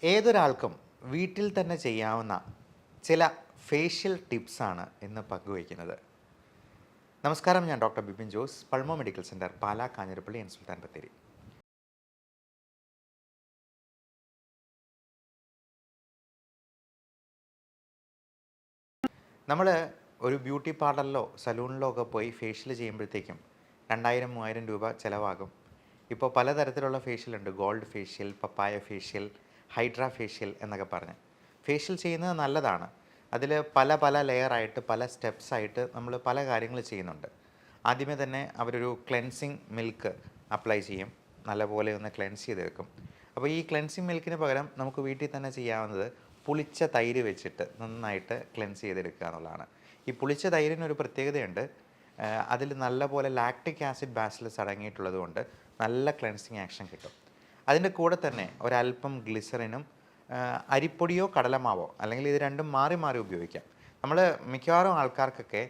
ഏതൊരാൾക്കും വീട്ടിൽ തന്നെ ചെയ്യാവുന്ന ചില ഫേഷ്യൽ ടിപ്സാണ് ഇന്ന് പങ്കുവയ്ക്കുന്നത്. നമസ്കാരം, ഞാൻ doctor Bipin Jose, Pulmo medical centre, Pala, Kanjirappally and Sulthan Bathery. നമ്മൾ ഒരു ബ്യൂട്ടി പാർലറിലോ സലൂണിലോ ഒക്കെ പോയി ഫേഷ്യൽ ചെയ്യുമ്പോഴത്തേക്കും 2000-3000 രൂപ ചിലവാകും. ഇപ്പോൾ പലതരത്തിലുള്ള ഫേഷ്യലുണ്ട്. ഗോൾഡ് ഫേഷ്യൽ, പപ്പായ ഫേഷ്യൽ, ഹൈഡ്ര ഫേഷ്യൽ എന്നൊക്കെ പറഞ്ഞ്. ഫേഷ്യൽ ചെയ്യുന്നത് നല്ലതാണ്. അതിൽ പല പല ലെയറായിട്ട് പല സ്റ്റെപ്സായിട്ട് നമ്മൾ പല കാര്യങ്ങൾ ചെയ്യുന്നുണ്ട്. ആദ്യമേ തന്നെ അവരൊരു ക്ലെൻസിങ് മിൽക്ക് അപ്ലൈ ചെയ്യും, നല്ലപോലെ ഒന്ന് ക്ലെൻസ് ചെയ്തെടുക്കും. അപ്പോൾ ഈ ക്ലെൻസിങ് മിൽക്കിന് പകരം നമുക്ക് വീട്ടിൽ തന്നെ ചെയ്യാവുന്നത് പുളിച്ച തൈര് വെച്ചിട്ട് നന്നായിട്ട് ക്ലെൻസ് ചെയ്തെടുക്കുക എന്നുള്ളതാണ്. ഈ പുളിച്ച തൈരിനൊരു പ്രത്യേകതയുണ്ട്. അതിൽ നല്ലപോലെ ലാക്റ്റിക് ആസിഡ് ബാസിലസ് അടങ്ങിയിട്ടുള്ളത് കൊണ്ട് നല്ല ക്ലെൻസിങ് ആക്ഷൻ കിട്ടും. അതിൻ്റെ കൂടെ തന്നെ ഒരല്പം ഗ്ലിസറിനും അരിപ്പൊടിയോ കടലമാവോ, അല്ലെങ്കിൽ ഇത് രണ്ടും മാറി മാറി ഉപയോഗിക്കാം. നമ്മൾ മിക്കവാറും ആൾക്കാർക്കൊക്കെ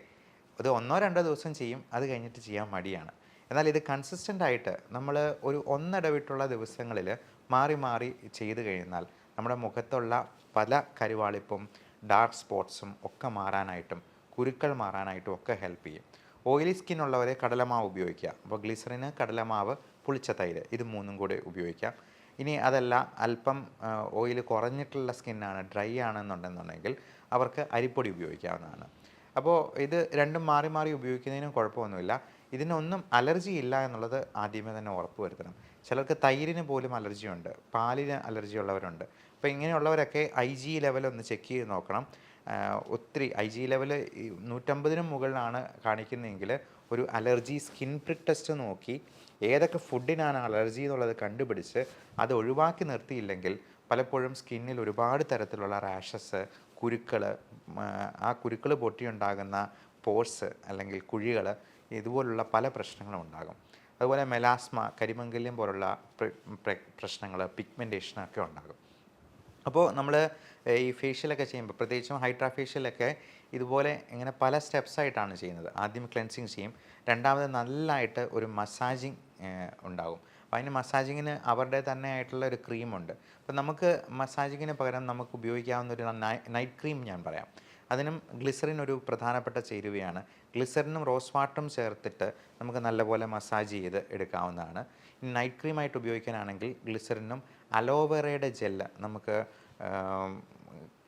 ഇത് 1-2 ദിവസം ചെയ്യും, അത് കഴിഞ്ഞിട്ട് ചെയ്യാൻ മടിയാണ്. എന്നാൽ ഇത് കൺസിസ്റ്റൻ്റ് ആയിട്ട് നമ്മൾ ഒരു ഒന്നിടവിട്ടുള്ള ദിവസങ്ങളിൽ മാറി മാറി ചെയ്ത് കഴിഞ്ഞാൽ നമ്മുടെ മുഖത്തുള്ള പല കരുവാളിപ്പും ഡാർക്ക് സ്പോട്ട്സും ഒക്കെ മാറാനായിട്ടും കുരുക്കൾ മാറാനായിട്ടും ഒക്കെ ഹെൽപ്പ് ചെയ്യും. ഓയിലി സ്കിൻ ഉള്ളവരെ കടലമാവ് ഉപയോഗിക്കുക. അപ്പോൾ ഗ്ലിസറിന്, കടലമാവ്, പുളിച്ച തൈര്, ഇത് മൂന്നും കൂടി ഉപയോഗിക്കാം. ഇനി അതല്ല, അല്പം ഓയിൽ കുറഞ്ഞിട്ടുള്ള സ്കിന്നാണ്, ഡ്രൈ ആണെന്നുണ്ടെന്നുണ്ടെങ്കിൽ അവർക്ക് അരിപ്പൊടി ഉപയോഗിക്കാവുന്നതാണ്. അപ്പോൾ ഇത് രണ്ടും മാറി മാറി ഉപയോഗിക്കുന്നതിനും കുഴപ്പമൊന്നുമില്ല. ഇതിനൊന്നും അലർജി ഇല്ല എന്നുള്ളത് ആദ്യമേ തന്നെ ഉറപ്പ് വരുത്തണം. ചിലർക്ക് തൈരിന് പോലും അലർജി ഉണ്ട്, പാലിന് അലർജി ഉള്ളവരുണ്ട്. അപ്പോൾ ഇങ്ങനെയുള്ളവരൊക്കെ IG ലെവൽ ഒന്ന് ചെക്ക് ചെയ്ത് നോക്കണം. ഒത്തിരി IG ലെവൽ 150-ന് മുകളിലാണ് കാണിക്കുന്നതെങ്കിൽ ഒരു അലർജി സ്കിൻ പ്രിക് ടെസ്റ്റ് നോക്കി ഏതൊക്കെ ഫുഡിനാണ് അലർജി എന്നുള്ളത് കണ്ടുപിടിച്ച് അത് ഒഴിവാക്കി നിർത്തിയില്ലെങ്കിൽ പലപ്പോഴും സ്കിന്നിൽ ഒരുപാട് തരത്തിലുള്ള റാഷസ്, കുരുക്കൾ, ആ കുരുക്കൾ പൊട്ടിയുണ്ടാകുന്ന പോഴ്സ് അല്ലെങ്കിൽ കുഴികൾ, ഇതുപോലുള്ള പല പ്രശ്നങ്ങളും ഉണ്ടാകും. അതുപോലെ മെലാസ്മ, കരിമംഗല്യം പോലുള്ള പ്രശ്നങ്ങൾ, പിഗ്മെൻറ്റേഷനൊക്കെ ഉണ്ടാകും. അപ്പോൾ നമ്മൾ ഈ ഫേഷ്യലൊക്കെ ചെയ്യുമ്പോൾ, പ്രത്യേകിച്ചും ഹൈഡ്രാ ഫേഷ്യലൊക്കെ ഇതുപോലെ ഇങ്ങനെ പല സ്റ്റെപ്സായിട്ടാണ് ചെയ്യുന്നത്. ആദ്യം ക്ലെൻസിങ് ചെയ്യും, രണ്ടാമത് നല്ലതായിട്ട് ഒരു മസാജിങ് ഉണ്ടാകും. അപ്പോൾ അതിന് മസാജിങ്ങിന് അവരുടെ തന്നെ ആയിട്ടുള്ള ഒരു ക്രീമുണ്ട്. അപ്പോൾ നമുക്ക് മസാജിങ്ങിന് പകരം നമുക്ക് ഉപയോഗിക്കാവുന്ന ഒരു നൈറ്റ് ക്രീം ഞാൻ പറയാം. അതിനും ഗ്ലിസറിൻ ഒരു പ്രധാനപ്പെട്ട ചേരുവയാണ്. ഗ്ലിസറിനും റോസ് വാട്ടറും ചേർത്തിട്ട് നമുക്ക് നല്ലപോലെ മസാജ് ചെയ്ത് എടുക്കാവുന്നതാണ്. ഇനി നൈറ്റ് ക്രീമായിട്ട് ഉപയോഗിക്കാനാണെങ്കിൽ ഗ്ലിസറിനും അലോവേറയുടെ ജെല്ല് നമുക്ക്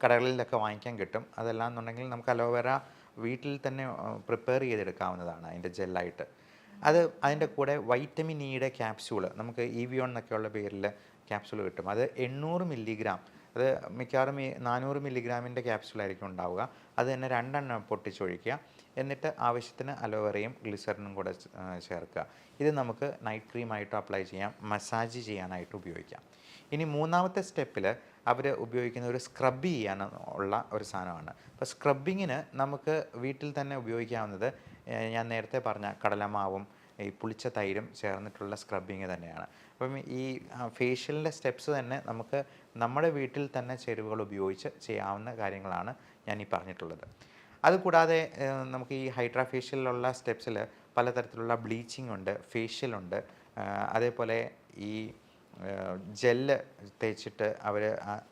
കടകളിലൊക്കെ വാങ്ങിക്കാൻ കിട്ടും. അതല്ല എന്നുണ്ടെങ്കിൽ നമുക്ക് അലോവേറ വീട്ടിൽ തന്നെ പ്രിപ്പയർ ചെയ്തെടുക്കാവുന്നതാണ് അതിൻ്റെ ജെല്ലായിട്ട്. അതിൻ്റെ കൂടെ വൈറ്റമിൻ ഇയുടെ ക്യാപ്സ്യൂള് നമുക്ക് EVON എന്നൊക്കെയുള്ള പേരിൽ ക്യാപ്സ്യൂൾ കിട്ടും. അത് 800 മില്ലിഗ്രാം, അത് മിക്കവാറും ഈ 400 മില്ലിഗ്രാമിൻ്റെ ക്യാപ്സ്യൂളായിരിക്കും ഉണ്ടാവുക. അത് തന്നെ 2 പൊട്ടിച്ചൊഴിക്കുക. എന്നിട്ട് ആവശ്യത്തിന് അലോവേറയും ഗ്ലിസറിനും കൂടെ ചേർക്കുക. ഇത് നമുക്ക് നൈറ്റ് ക്രീമായിട്ട് അപ്ലൈ ചെയ്യാം, മസാജ് ചെയ്യാനായിട്ട് ഉപയോഗിക്കാം. ഇനി മൂന്നാമത്തെ സ്റ്റെപ്പിൽ അവർ ഉപയോഗിക്കുന്ന ഒരു സ്ക്രബ് ചെയ്യാൻ ഉള്ള ഒരു സാധനമാണ്. അപ്പോൾ സ്ക്രബിങ്ങിന് നമുക്ക് വീട്ടിൽ തന്നെ ഉപയോഗിക്കാവുന്നത് ഞാൻ നേരത്തെ പറഞ്ഞ കടലമാവും ഈ പുളിച്ച തൈരും ചേർന്നിട്ടുള്ള സ്ക്രബിങ് തന്നെയാണ്. അപ്പം ഈ ഫേഷ്യലിൻ്റെ സ്റ്റെപ്സ് തന്നെ നമുക്ക് നമ്മുടെ വീട്ടിൽ തന്നെ ചേരുവകൾ ഉപയോഗിച്ച് ചെയ്യാവുന്ന കാര്യങ്ങളാണ് ഞാൻ ഈ പറഞ്ഞിട്ടുള്ളത്. അതുകൂടാതെ നമുക്ക് ഈ ഹൈഡ്രാ ഫേഷ്യലിലുള്ള സ്റ്റെപ്സിൽ പലതരത്തിലുള്ള ബ്ലീച്ചിങ് ഉണ്ട്, ഫേഷ്യലുണ്ട്. അതേപോലെ ഈ ജെല്ല് തേച്ചിട്ട് അവർ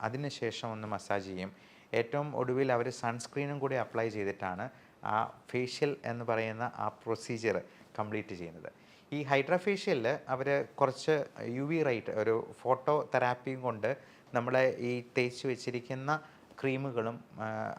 അതിന് ശേഷം ഒന്ന് മസാജ് ചെയ്യും. ഏറ്റവും ഒടുവിൽ അവർ സൺസ്ക്രീനും കൂടി അപ്ലൈ ചെയ്തിട്ടാണ് ആ ഫേഷ്യൽ എന്ന് പറയുന്ന ആ പ്രൊസീജിയർ കംപ്ലീറ്റ് ചെയ്യുന്നത്. ഈ ഹൈഡ്രാ ഫേഷ്യലിൽ അവർ കുറച്ച് UV റൈറ്റ്, ഒരു ഫോട്ടോ തെറാപ്പിയും കൊണ്ട് നമ്മളെ ഈ തേച്ച് വെച്ചിരിക്കുന്ന ക്രീമുകളും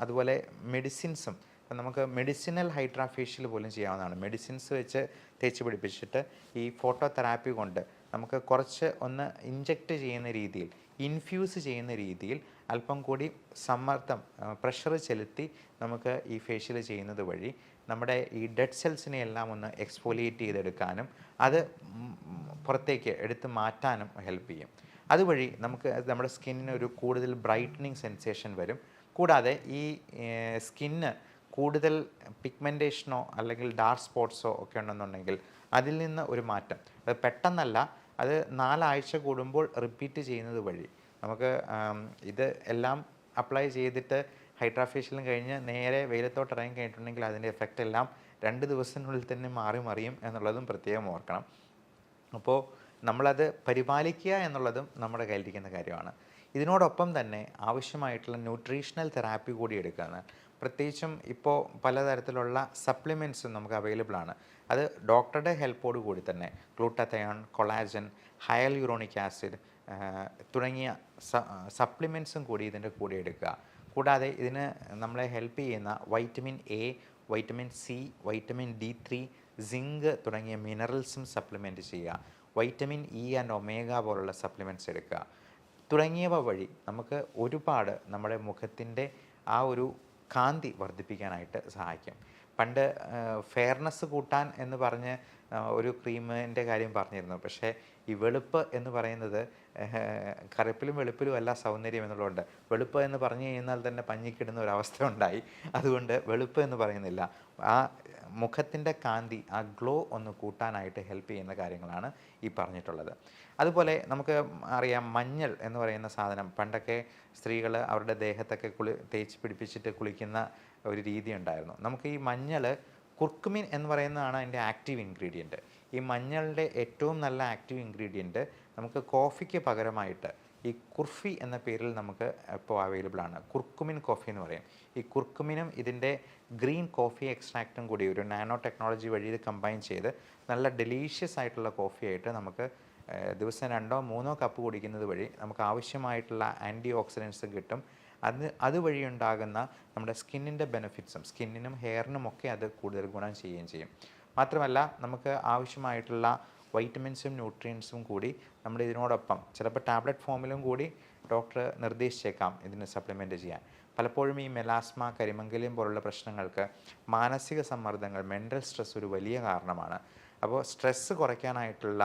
അതുപോലെ മെഡിസിൻസും, നമുക്ക് മെഡിസിനൽ ഹൈഡ്രാ ഫേഷ്യൽ പോലും ചെയ്യാവുന്നതാണ്. മെഡിസിൻസ് വെച്ച് തേച്ച് പിടിപ്പിച്ചിട്ട് ഈ ഫോട്ടോ തെറാപ്പി കൊണ്ട് നമുക്ക് കുറച്ച് ഒന്ന് ഇഞ്ചക്റ്റ് ചെയ്യുന്ന രീതിയിൽ, ഇൻഫ്യൂസ് ചെയ്യുന്ന രീതിയിൽ അല്പം കൂടി സമ്മർദ്ദം, പ്രഷർ ചെലുത്തി നമുക്ക് ഈ ഫേഷ്യൽ ചെയ്യുന്നത് വഴി നമ്മുടെ ഈ ഡെഡ് സെൽസിനെ എല്ലാം ഒന്ന് എക്സ്ഫോലിയേറ്റ് ചെയ്തെടുക്കാനും അത് പുറത്തേക്ക് എടുത്ത് മാറ്റാനും ഹെൽപ്പ് ചെയ്യും. അതുവഴി നമുക്ക് നമ്മുടെ സ്കിന്നിന് ഒരു കൂടുതൽ ബ്രൈറ്റനിങ് സെൻസേഷൻ വരും. കൂടാതെ ഈ സ്കിന്ന് കൂടുതൽ പിഗ്മെൻറ്റേഷനോ അല്ലെങ്കിൽ ഡാർക്ക് സ്പോട്ട്സോ ഒക്കെ ഉണ്ടെന്നുണ്ടെങ്കിൽ അതിൽ നിന്ന് ഒരു മാറ്റം, അത് പെട്ടെന്നല്ല, അത് 4 ആഴ്ച കൂടുമ്പോൾ റിപ്പീറ്റ് ചെയ്യുന്നത് വഴി നമുക്ക് ഇത് എല്ലാം അപ്ലൈ ചെയ്തിട്ട് ഹൈഡ്രാ ഫേഷ്യലും കഴിഞ്ഞ് നേരെ വെയിലത്തോട്ട് ഇറങ്ങി കഴിഞ്ഞിട്ടുണ്ടെങ്കിൽ അതിൻ്റെ എഫക്റ്റ് എല്ലാം 2 ദിവസത്തിനുള്ളിൽ തന്നെ മാറി മറിയും എന്നുള്ളതും പ്രത്യേകം ഓർക്കണം. അപ്പോൾ നമ്മളത് പരിപാലിക്കുക എന്നുള്ളതും നമ്മുടെ കയ്യിലിരിക്കുന്ന കാര്യമാണ്. ഇതിനോടൊപ്പം തന്നെ ആവശ്യമായിട്ടുള്ള ന്യൂട്രീഷണൽ തെറാപ്പി കൂടി എടുക്കുകയാണ്. പ്രത്യേകിച്ചും ഇപ്പോൾ പലതരത്തിലുള്ള സപ്ലിമെൻറ്റ്സും നമുക്ക് അവൈലബിൾ ആണ്. അത് ഡോക്ടറുടെ ഹെൽപ്പോട് കൂടി തന്നെ ഗ്ലൂട്ടാത്തയോൺ, കൊളാജൻ, ഹയലുറോണിക് ആസിഡ് തുടങ്ങിയ സപ്ലിമെൻറ്റ്സും കൂടി ഇതിൻ്റെ കൂടെ എടുക്കുക. കൂടാതെ ഇതിന് നമ്മളെ ഹെൽപ്പ് ചെയ്യുന്ന vitamin A, vitamin C, vitamin D3, zinc തുടങ്ങിയ മിനറൽസും സപ്ലിമെൻറ്റ് ചെയ്യുക. വൈറ്റമിൻ ഇ ആൻഡ് ഒമേഗ പോലുള്ള സപ്ലിമെൻറ്റ്സ് എടുക്കുക തുടങ്ങിയവ വഴി നമുക്ക് ഒരുപാട് നമ്മുടെ മുഖത്തിൻ്റെ ആ ഒരു കാന്തി വർദ്ധിപ്പിക്കാനായിട്ട് സഹായിക്കും. പണ്ട് ഫെയർനെസ് കൂട്ടാൻ എന്ന് പറഞ്ഞ് ഒരു ക്രീമിൻ്റെ കാര്യം പറഞ്ഞിരുന്നു. പക്ഷേ ഈ വെളുപ്പ് എന്ന് പറയുന്നത് കറുപ്പിലും വെളുപ്പിലും അല്ല സൗന്ദര്യം എന്നുള്ളതുകൊണ്ട് വെളുപ്പ് എന്ന് പറഞ്ഞു കഴിഞ്ഞാൽ തന്നെ പഞ്ഞിക്കിടുന്ന ഒരവസ്ഥ ഉണ്ടായി. അതുകൊണ്ട് വെളുപ്പ് എന്ന് പറയുന്നില്ല, ആ മുഖത്തിൻ്റെ കാന്തി, ആ ഗ്ലോ ഒന്ന് കൂട്ടാനായിട്ട് ഹെൽപ്പ് ചെയ്യുന്ന കാര്യങ്ങളാണ് ഈ പറഞ്ഞിട്ടുള്ളത്. അതുപോലെ നമുക്ക് അറിയാം, മഞ്ഞൾ എന്ന് പറയുന്ന സാധനം പണ്ടൊക്കെ സ്ത്രീകൾ അവരുടെ ദേഹത്തൊക്കെ തേച്ച് പിടിപ്പിച്ചിട്ട് കുളിക്കുന്ന ഒരു രീതി ഉണ്ടായിരുന്നു. നമുക്ക് ഈ മഞ്ഞൾ, കുർക്കുമിൻ എന്ന് പറയുന്നതാണ് അതിൻ്റെ ആക്റ്റീവ് ഇൻഗ്രീഡിയൻറ്റ്. ഈ മഞ്ഞളുടെ ഏറ്റവും നല്ല ആക്റ്റീവ് ഇൻഗ്രീഡിയൻറ്റ് നമുക്ക് കോഫിക്ക് പകരമായിട്ട് ഈ കുർഫി എന്ന പേരിൽ നമുക്ക് ഇപ്പോൾ അവൈലബിൾ ആണ്. കുർക്കുമിൻ കോഫി എന്ന് പറയും. ഈ കുർക്കുമിനും ഇതിൻ്റെ ഗ്രീൻ കോഫി എക്സ്ട്രാക്റ്റും കൂടി ഒരു നാനോ ടെക്നോളജി വഴി ഇത് കമ്പൈൻ ചെയ്ത് നല്ല ഡെലീഷ്യസ് ആയിട്ടുള്ള കോഫി ആയിട്ട് നമുക്ക് ദിവസം 2-3 കപ്പ് കുടിക്കുന്നത് വഴി നമുക്ക് ആവശ്യമായിട്ടുള്ള ആൻറ്റി ഓക്സിഡൻസ് കിട്ടും. അതുവഴി ഉണ്ടാകുന്ന നമ്മുടെ സ്കിന്നിൻ്റെ ബെനിഫിറ്റ്സും സ്കിന്നിനും ഹെയറിനും ഒക്കെ അത് കൂടുതൽ ഗുണം ചെയ്യുകയും ചെയ്യും. മാത്രമല്ല നമുക്ക് ആവശ്യമായിട്ടുള്ള വൈറ്റമിൻസും ന്യൂട്രിയൻസും കൂടി നമ്മൾ ഇതിനോടൊപ്പം ചിലപ്പോൾ ടാബ്ലറ്റ് ഫോമിലും കൂടി ഡോക്ടർ നിർദ്ദേശിച്ചേക്കാം ഇതിന് സപ്ലിമെൻറ്റ് ചെയ്യാൻ. പലപ്പോഴും ഈ മെലാസ്മ, കരിമംഗല്യം പോലുള്ള പ്രശ്നങ്ങൾക്ക് മാനസിക സമ്മർദ്ദങ്ങൾ, മെൻ്റൽ സ്ട്രെസ് ഒരു വലിയ കാരണമാണ്. അപ്പോൾ സ്ട്രെസ്സ് കുറയ്ക്കാനായിട്ടുള്ള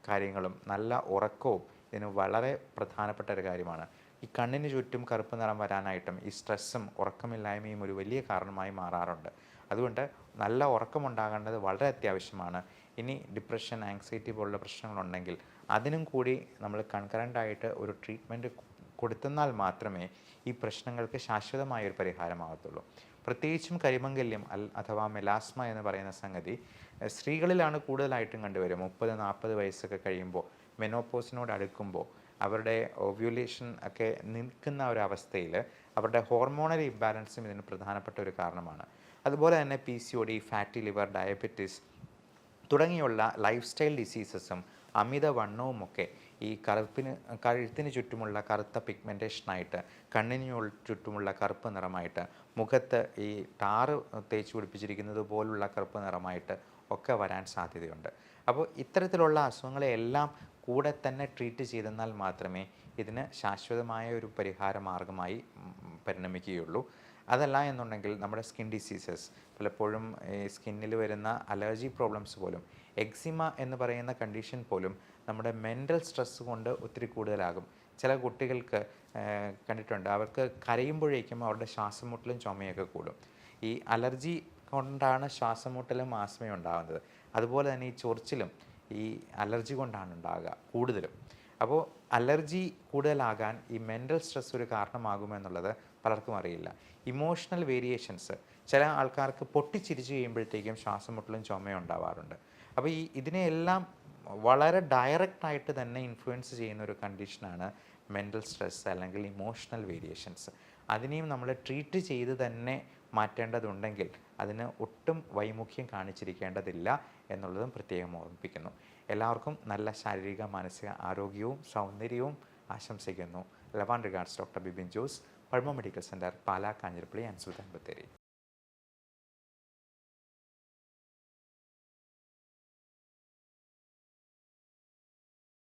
കാര്യങ്ങളും നല്ല ഉറക്കവും ഇതിന് വളരെ പ്രധാനപ്പെട്ട ഒരു കാര്യമാണ്. ഈ കണ്ണിന് ചുറ്റും കറുപ്പ് നിറം വരാനായിട്ടും ഈ സ്ട്രെസ്സും ഉറക്കമില്ലായ്മയും ഒരു വലിയ കാരണമായി മാറാറുണ്ട്. അതുകൊണ്ട് നല്ല ഉറക്കമുണ്ടാകേണ്ടത് വളരെ അത്യാവശ്യമാണ്. ഇനി ഡിപ്രഷൻ, ആങ്സൈറ്റി പോലുള്ള പ്രശ്നങ്ങളുണ്ടെങ്കിൽ അതിനും കൂടി നമ്മൾ കൺകറൻ്റായിട്ട് ഒരു ട്രീറ്റ്മെൻറ്റ് കൊടുത്തെന്നാൽ മാത്രമേ ഈ പ്രശ്നങ്ങൾക്ക് ശാശ്വതമായൊരു പരിഹാരമാകത്തുള്ളൂ. പ്രത്യേകിച്ചും കരിമംഗല്യം അഥവാ മെലാസ്മ എന്ന് പറയുന്ന സംഗതി സ്ത്രീകളിലാണ് കൂടുതലായിട്ടും കണ്ടുവരും. 30-40 വയസ്സൊക്കെ കഴിയുമ്പോൾ, മെനോപോസിനോട് അടുക്കുമ്പോൾ അവരുടെ ഓവ്യുലേഷൻ ഒക്കെ നിൽക്കുന്ന ഒരവസ്ഥയിൽ അവരുടെ ഹോർമോണൽ ഇംബാലൻസും ഇതിന് പ്രധാനപ്പെട്ട ഒരു കാരണമാണ്. അതുപോലെ തന്നെ PCOD, ഫാറ്റി ലിവർ, ഡയബറ്റിസ് തുടങ്ങിയുള്ള ലൈഫ് സ്റ്റൈൽ ഡിസീസസും അമിതവണ്ണവുമൊക്കെ ഈ കഴുത്തിന് ചുറ്റുമുള്ള കറുത്ത പിഗ്മെൻറ്റേഷനായിട്ട്, കണ്ണിന് ചുറ്റുമുള്ള കറുപ്പ് നിറമായിട്ട്, മുഖത്ത് ഈ ടാറ് തേച്ച് പിടിപ്പിച്ചിരിക്കുന്നത് പോലുള്ള കറുപ്പ് നിറമായിട്ട് ഒക്കെ വരാൻ സാധ്യതയുണ്ട്. അപ്പോൾ ഇത്തരത്തിലുള്ള അസുഖങ്ങളെയെല്ലാം കൂടെ തന്നെ ട്രീറ്റ് ചെയ്തെന്നാൽ മാത്രമേ ഇതിന് ശാശ്വതമായ ഒരു പരിഹാര മാർഗമായി പരിണമിക്കുകയുള്ളൂ. അതല്ല എന്നുണ്ടെങ്കിൽ നമ്മുടെ സ്കിൻ ഡിസീസസ്, പലപ്പോഴും ഈ സ്കിന്നിൽ വരുന്ന അലർജി പ്രോബ്ലംസ് പോലും, എക്സിമ എന്ന് പറയുന്ന കണ്ടീഷൻ പോലും നമ്മുടെ മെൻ്റൽ സ്ട്രെസ് കൊണ്ട് ഒത്തിരി കൂടുതലാകും. ചില കുട്ടികൾക്ക് കണ്ടിട്ടുണ്ട്, അവർക്ക് കരയുമ്പോഴേക്കും അവരുടെ ശ്വാസം മുട്ടലും ചുമയൊക്കെ കൂടും. ഈ അലർജി കൊണ്ടാണ് ശ്വാസം മുട്ടലും ആസ്മയും ഉണ്ടാകുന്നത്. അതുപോലെ തന്നെ ഈ ചൊറിച്ചിലും ഈ അലർജി കൊണ്ടാണ് ഉണ്ടാകുക കൂടുതലും. അപ്പോൾ അലർജി കൂടുതലാകാൻ ഈ മെൻ്റൽ സ്ട്രെസ് ഒരു കാരണമാകുമെന്നുള്ളത് പലർക്കും അറിയില്ല. ഇമോഷണൽ വേരിയേഷൻസ്, ചില ആൾക്കാർക്ക് പൊട്ടിച്ചിരിച്ച് കഴിയുമ്പോഴത്തേക്കും ശ്വാസം മുട്ടലും ചുമയും ഉണ്ടാവാറുണ്ട്. അപ്പോൾ ഇതിനെയെല്ലാം വളരെ ഡയറക്റ്റായിട്ട് തന്നെ ഇൻഫ്ലുവൻസ് ചെയ്യുന്ന ഒരു കണ്ടീഷനാണ് മെൻ്റൽ സ്ട്രെസ് അല്ലെങ്കിൽ ഇമോഷണൽ വേരിയേഷൻസ്. അതിനെയും നമ്മൾ ട്രീറ്റ് ചെയ്ത് തന്നെ മാറ്റേണ്ടതുണ്ടെങ്കിൽ അതിന് ഒട്ടും വൈമുഖ്യം കാണിച്ചിരിക്കേണ്ടതില്ല എന്നുള്ളതും പ്രത്യേകം ഓർമ്മിപ്പിക്കുന്നു. എല്ലാവർക്കും നല്ല ശാരീരിക മാനസിക ആരോഗ്യവും സൗന്ദര്യവും ആശംസിക്കുന്നു. Love and regards, doctor Bibin Jose, Pulmo medical centre, Pala, Kanjirappally and Sulthan Bathery.